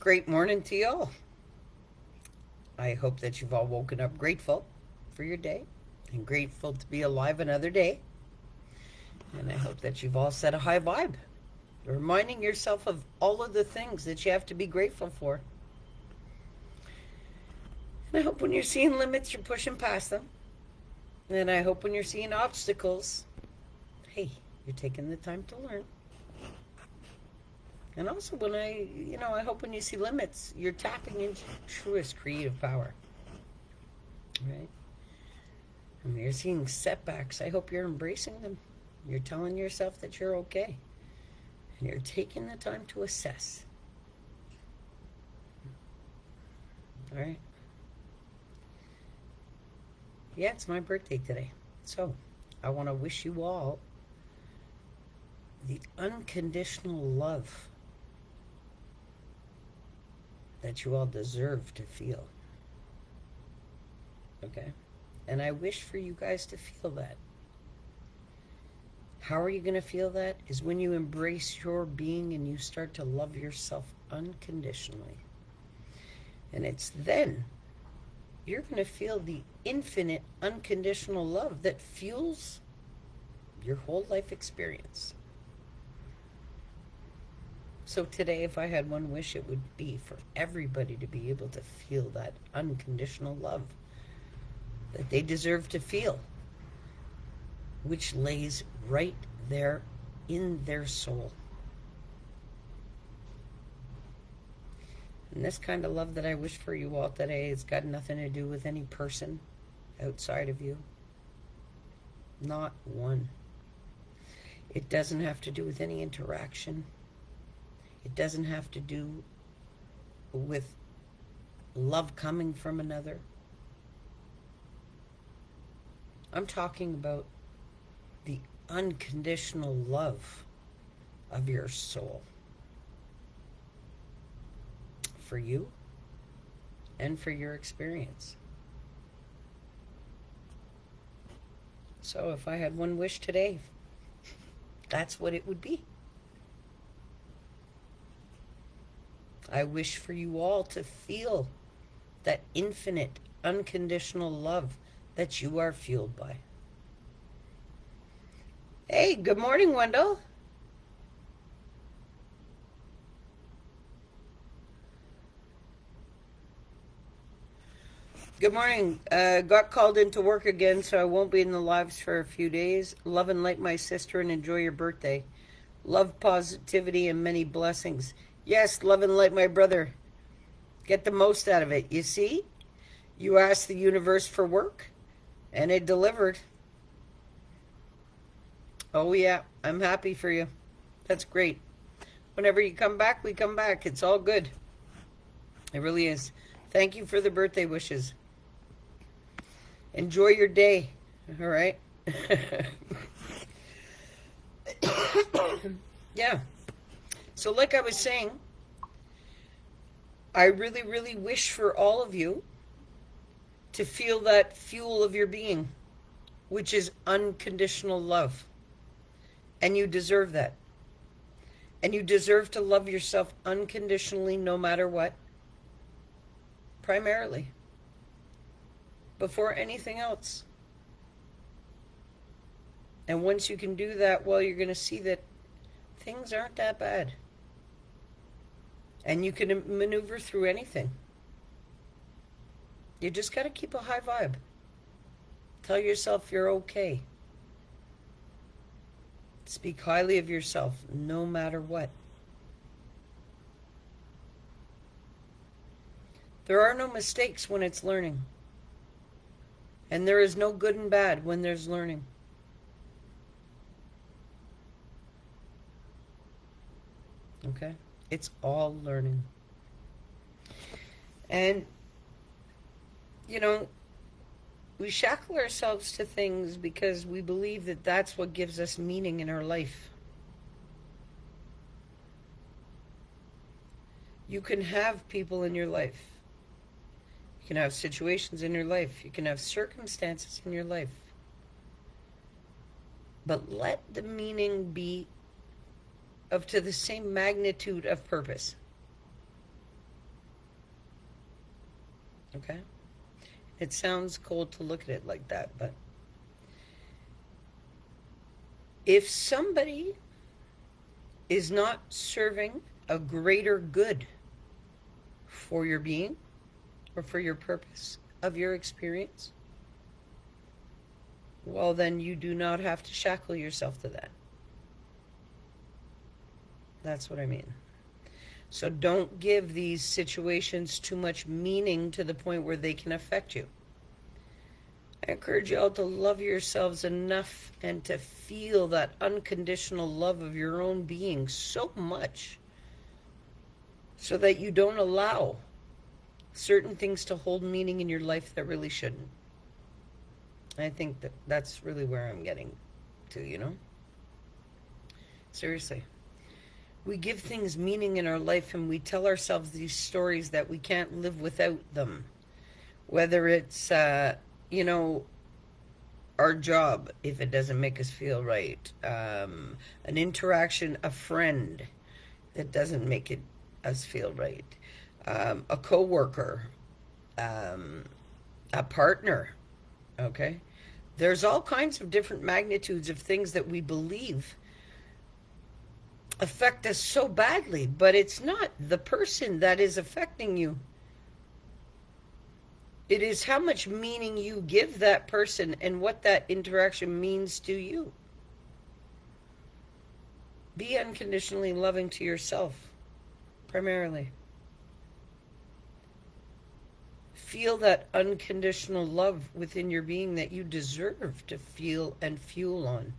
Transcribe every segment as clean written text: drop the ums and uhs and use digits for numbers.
Great morning to you all. I hope that you've all woken up grateful for your day and grateful to be alive another day. And I hope that you've all set a high vibe, reminding yourself of all of the things that you have to be grateful for. And I hope when you're seeing limits, you're pushing past them. And I hope when you're seeing obstacles, hey, you're taking the time to learn. And also when I hope when you see limits, you're tapping into truest creative power. Right? And when you're seeing setbacks, I hope you're embracing them. You're telling yourself that you're okay. And you're taking the time to assess. All right? Yeah, it's my birthday today. So, I want to wish you all the unconditional love that you all deserve to feel. Okay? And I wish for you guys to feel that. How are you going to feel that? Is when you embrace your being and you start to love yourself unconditionally. And it's then you're going to feel the infinite unconditional love that fuels your whole life experience. So today, if I had one wish, it would be for everybody to be able to feel that unconditional love that they deserve to feel, which lays right there in their soul. And this kind of love that I wish for you all today has got nothing to do with any person outside of you. Not one. It doesn't have to do with any interaction. It doesn't have to do with love coming from another. I'm talking about the unconditional love of your soul for you and for your experience. So if I had one wish today, that's what it would be. I wish for you all to feel that infinite, unconditional love that you are fueled by. Hey, good morning, Wendell. Good morning. Got called into work again, so I won't be in the lives for a few days. Love and light, my sister, and enjoy your birthday. Love, positivity, and many blessings. Yes, love and light, my brother. Get the most out of it. You see? You asked the universe for work, and it delivered. Oh, yeah. I'm happy for you. That's great. Whenever you come back, we come back. It's all good. It really is. Thank you for the birthday wishes. Enjoy your day. All right? Yeah. So like I was saying, I really, really wish for all of you to feel that fuel of your being, which is unconditional love. And you deserve that. And you deserve to love yourself unconditionally no matter what. Primarily. Before anything else. And once you can do that, well, you're going to see that things aren't that bad. And you can maneuver through anything. You just got to keep a high vibe. Tell yourself you're okay. Speak highly of yourself no matter what. There are no mistakes when it's learning. And there is no good and bad when there's learning. Okay? It's all learning. And, we shackle ourselves to things because we believe that that's what gives us meaning in our life. You can have people in your life. You can have situations in your life. You can have circumstances in your life. But let the meaning be to the same magnitude of purpose. Okay? It sounds cold to look at it like that, but if somebody is not serving a greater good for your being or for your purpose of your experience, well, then you do not have to shackle yourself to that. That's what I mean. So don't give these situations too much meaning to the point where they can affect you. I encourage you all to love yourselves enough and to feel that unconditional love of your own being so much so that you don't allow certain things to hold meaning in your life that really shouldn't. I think that that's really where I'm getting to, you know? Seriously. We give things meaning in our life and we tell ourselves these stories that we can't live without them. Whether it's, you know, our job, if it doesn't make us feel right, an interaction, a friend that doesn't make us feel right, a coworker, a partner, okay? There's all kinds of different magnitudes of things that we believe affect us so badly, but it's not the person that is affecting you. It is how much meaning you give that person and what that interaction means to you. Be unconditionally loving to yourself, primarily. Feel that unconditional love within your being that you deserve to feel and fuel on.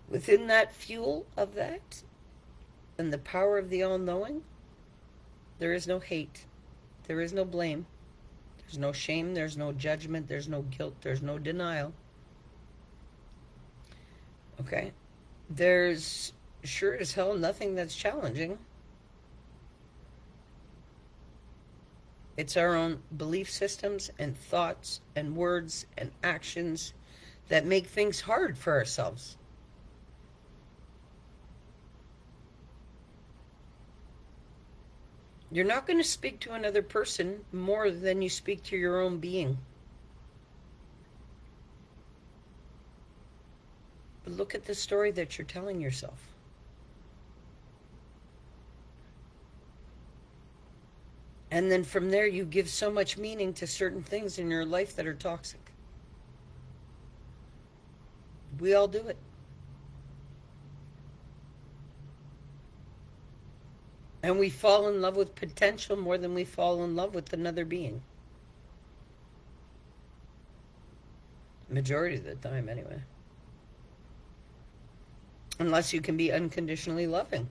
Within that fuel of that and the power of the all-knowing, there is no hate. There is no blame. There's no shame. There's no judgment. There's no guilt. There's no denial. Okay? There's sure as hell nothing that's challenging. It's our own belief systems and thoughts and words and actions that make things hard for ourselves. You're not going to speak to another person more than you speak to your own being. But look at the story that you're telling yourself. And then from there, you give so much meaning to certain things in your life that are toxic. We all do it. And we fall in love with potential more than we fall in love with another being. Majority of the time, anyway. Unless you can be unconditionally loving.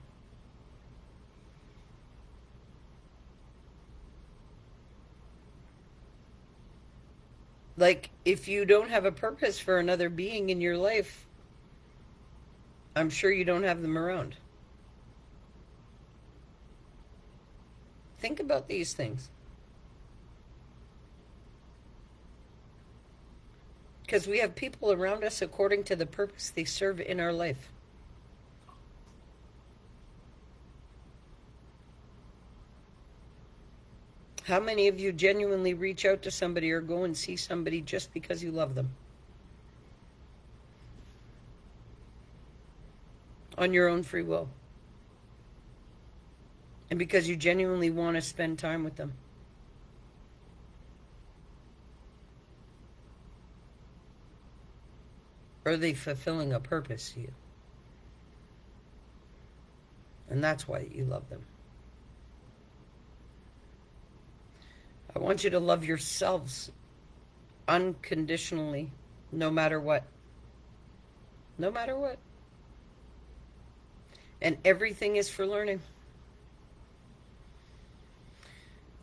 Like, if you don't have a purpose for another being in your life, I'm sure you don't have them around. Think about these things. Because we have people around us according to the purpose they serve in our life. How many of you genuinely reach out to somebody or go and see somebody just because you love them? On your own free will. And because you genuinely want to spend time with them. Are they fulfilling a purpose to you? And that's why you love them. I want you to love yourselves unconditionally, no matter what. No matter what. And everything is for learning.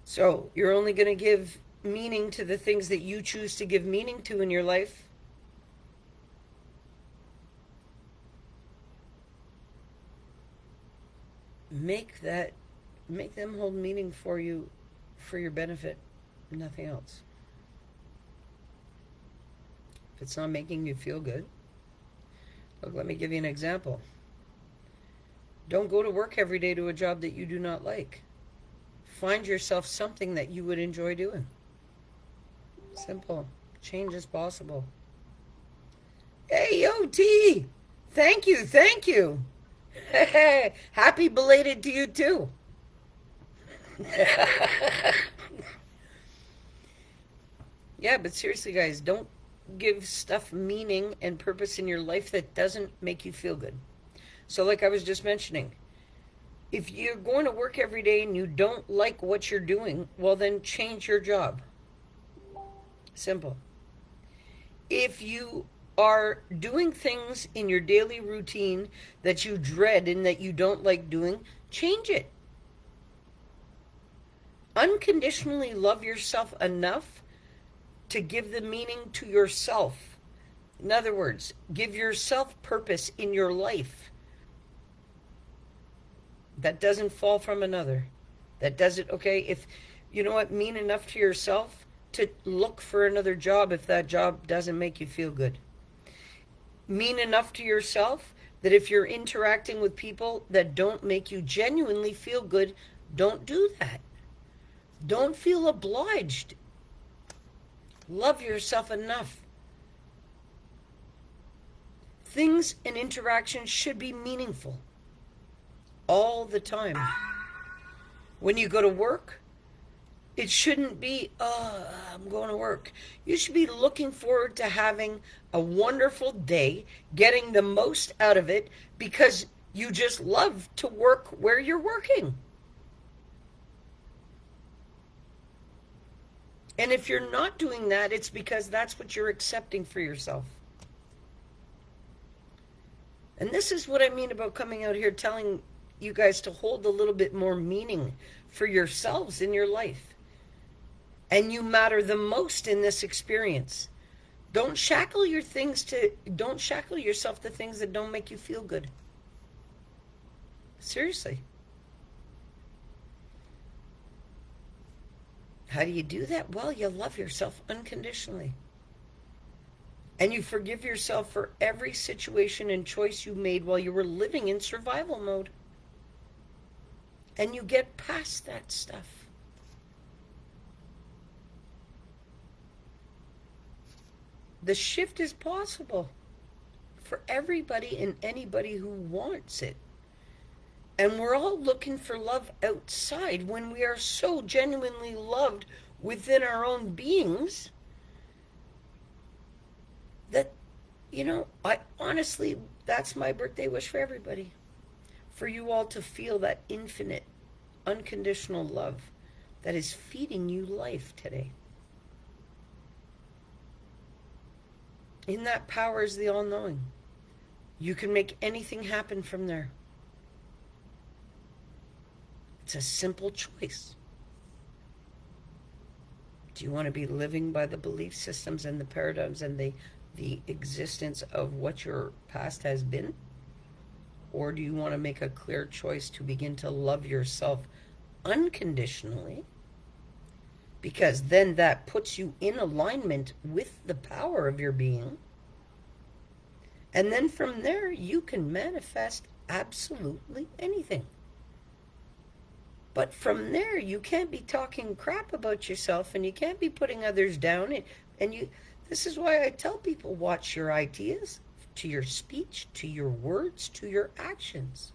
So you're only going to give meaning to the things that you choose to give meaning to in your life. Make them hold meaning for you, for your benefit, nothing else. If it's not making you feel good, look, let me give you an example. Don't go to work every day to a job that you do not like. find yourself something that you would enjoy doing. Simple. Change is possible. Hey, yo, T! Thank you, thank you. Happy belated to you, too. Yeah, but seriously, guys, don't give stuff meaning and purpose in your life that doesn't make you feel good. So, like I was just mentioning, if you're going to work every day and you don't like what you're doing, well, then change your job. Simple. If you are doing things in your daily routine that you dread and that you don't like doing, change it. Unconditionally love yourself enough to give the meaning to yourself. In other words, give yourself purpose in your life. That doesn't fall from another. That doesn't, okay, if, you know what, mean enough to yourself to look for another job if that job doesn't make you feel good. Mean enough to yourself that if you're interacting with people that don't make you genuinely feel good, don't do that. Don't feel obliged. Love yourself enough. Things and interactions should be meaningful all the time. When you go to work, it shouldn't be, oh, I'm going to work. You should be looking forward to having a wonderful day, getting the most out of it because you just love to work where you're working. And if you're not doing that, it's because that's what you're accepting for yourself. And this is what I mean about coming out here telling you guys to hold a little bit more meaning for yourselves in your life. And you matter the most in this experience. Don't shackle yourself to things that don't make you feel good. Seriously. How do you do that? Well, you love yourself unconditionally. And you forgive yourself for every situation and choice you made while you were living in survival mode. And you get past that stuff. The shift is possible for everybody and anybody who wants it. And we're all looking for love outside when we are so genuinely loved within our own beings that, you know, I honestly, that's my birthday wish for everybody. For you all to feel that infinite, unconditional love that is feeding you life today. In that power is the all-knowing. You can make anything happen from there. It's a simple choice. Do you want to be living by the belief systems and the paradigms and the existence of what your past has been? Or do you want to make a clear choice to begin to love yourself unconditionally? Because then that puts you in alignment with the power of your being. And then from there, you can manifest absolutely anything. But from there, you can't be talking crap about yourself and you can't be putting others down. This is why I tell people, watch your ideas, to your speech, to your words, to your actions.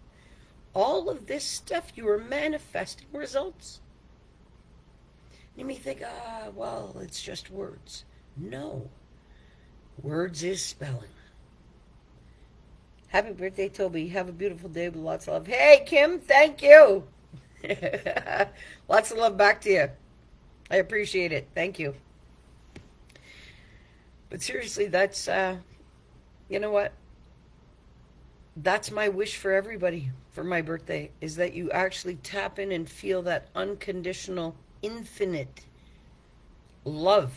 All of this stuff, you are manifesting results. You may think, well, it's just words. No. Words is spelling. Happy birthday, Toby. Have a beautiful day with lots of love. Hey, Kim, thank you. Lots of love back to you. I appreciate it. Thank you. But seriously, that's, you know what? That's my wish for everybody for my birthday, is that you actually tap in and feel that unconditional, infinite love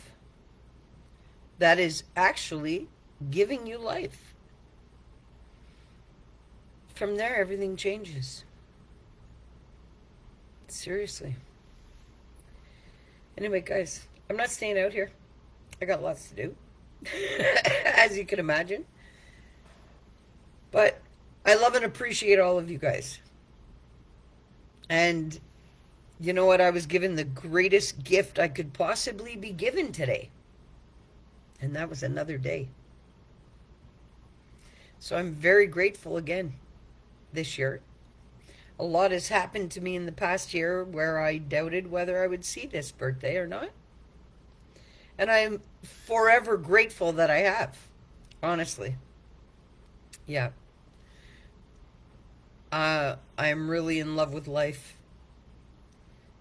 that is actually giving you life. From there, everything changes. Seriously. Anyway, guys, I'm not staying out here. I got lots to do, as you can imagine. But I love and appreciate all of you guys. And You know what? I was given the greatest gift I could possibly be given today. And that was another day. So I'm very grateful again this year. A lot has happened to me in the past year where I doubted whether I would see this birthday or not. And I'm forever grateful that I have. Honestly. Yeah. I'm really in love with life.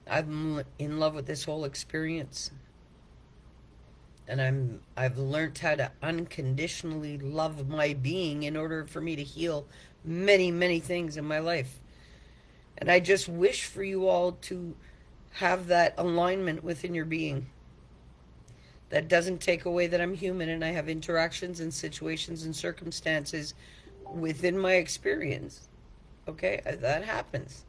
I'm in love with this whole experience. And I've learned how to unconditionally love my being in order for me to heal many, many things in my life. And I just wish for you all to have that alignment within your being. That doesn't take away that I'm human and I have interactions and situations and circumstances within my experience. Okay, that happens.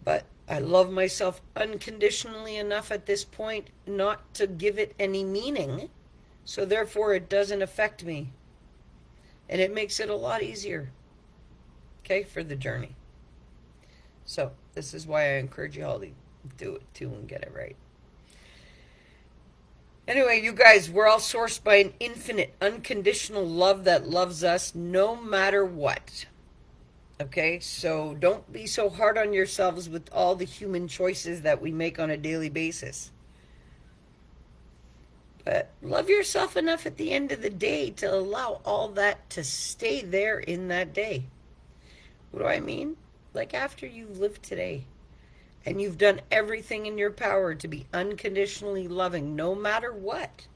But I love myself unconditionally enough at this point not to give it any meaning, so therefore it doesn't affect me. And it makes it a lot easier, okay, for the journey. So this is why I encourage you all to do it too and get it right. Anyway, you guys, we're all sourced by an infinite, unconditional love that loves us no matter what. Okay, so don't be so hard on yourselves with all the human choices that we make on a daily basis. But love yourself enough at the end of the day to allow all that to stay there in that day. What do I mean? Like after you've lived today and you've done everything in your power to be unconditionally loving no matter what,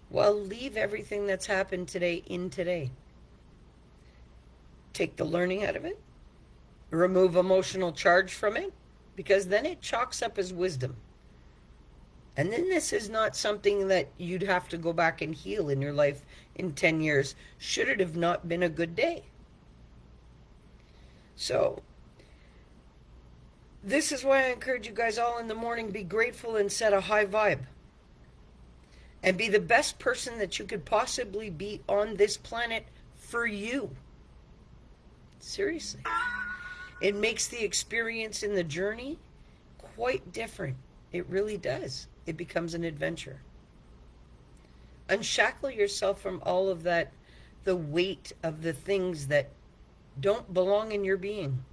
well, leave everything that's happened today in today. Take the learning out of it. Remove emotional charge from it, because then it chalks up as wisdom. And then this is not something that you'd have to go back and heal in your life in 10 years, should it have not been a good day. So, this is why I encourage you guys all in the morning, be grateful and set a high vibe. And be the best person that you could possibly be on this planet for you. Seriously. It makes the experience in the journey quite different. It really does. It becomes an adventure. Unshackle yourself from all of that, the weight of the things that don't belong in your being.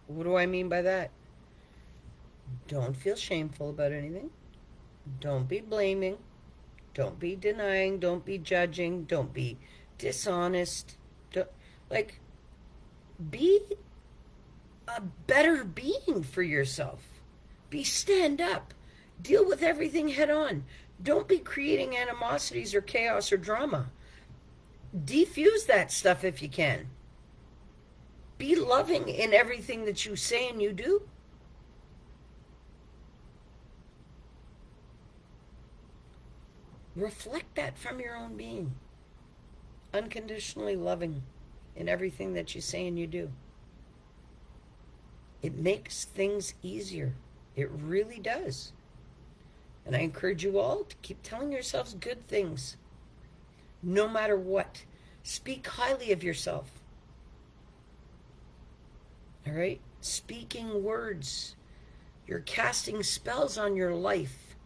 What do I mean by that? Don't feel shameful about anything. Don't be blaming. Don't be denying. Don't be judging. Don't be dishonest. Be a better being for yourself. Stand up. Deal with everything head on. Don't be creating animosities or chaos or drama. Defuse that stuff if you can. Be loving in everything that you say and you do. Reflect that from your own being. Unconditionally loving in everything that you say and you do. It makes things easier. It really does. And I encourage you all to keep telling yourselves good things. No matter what. Speak highly of yourself. All right? Speaking words. You're casting spells on your life.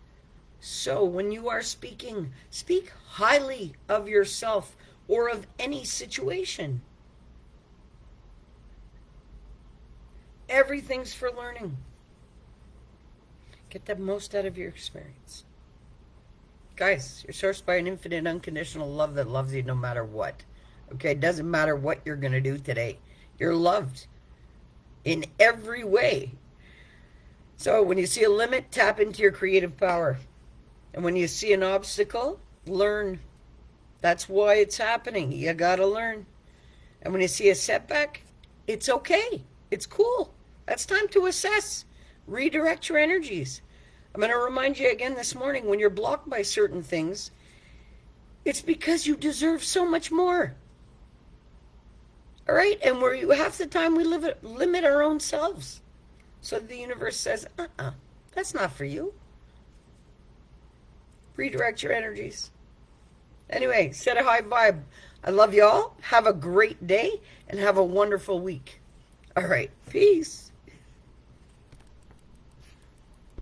So when you are speaking, speak highly of yourself or of any situation. Everything's for learning. Get the most out of your experience. Guys, you're sourced by an infinite, unconditional love that loves you no matter what. Okay, it doesn't matter what you're going to do today. You're loved in every way. So when you see a limit, tap into your creative power. And when you see an obstacle, learn. That's why it's happening. You got to learn. And when you see a setback, it's okay. It's cool. That's time to assess. Redirect your energies. I'm going to remind you again this morning, when you're blocked by certain things, it's because you deserve so much more. All right? And half the time we limit our own selves. So the universe says, that's not for you. Redirect your energies. Anyway, set a high vibe. I love you all. Have a great day and have a wonderful week. All right. Peace.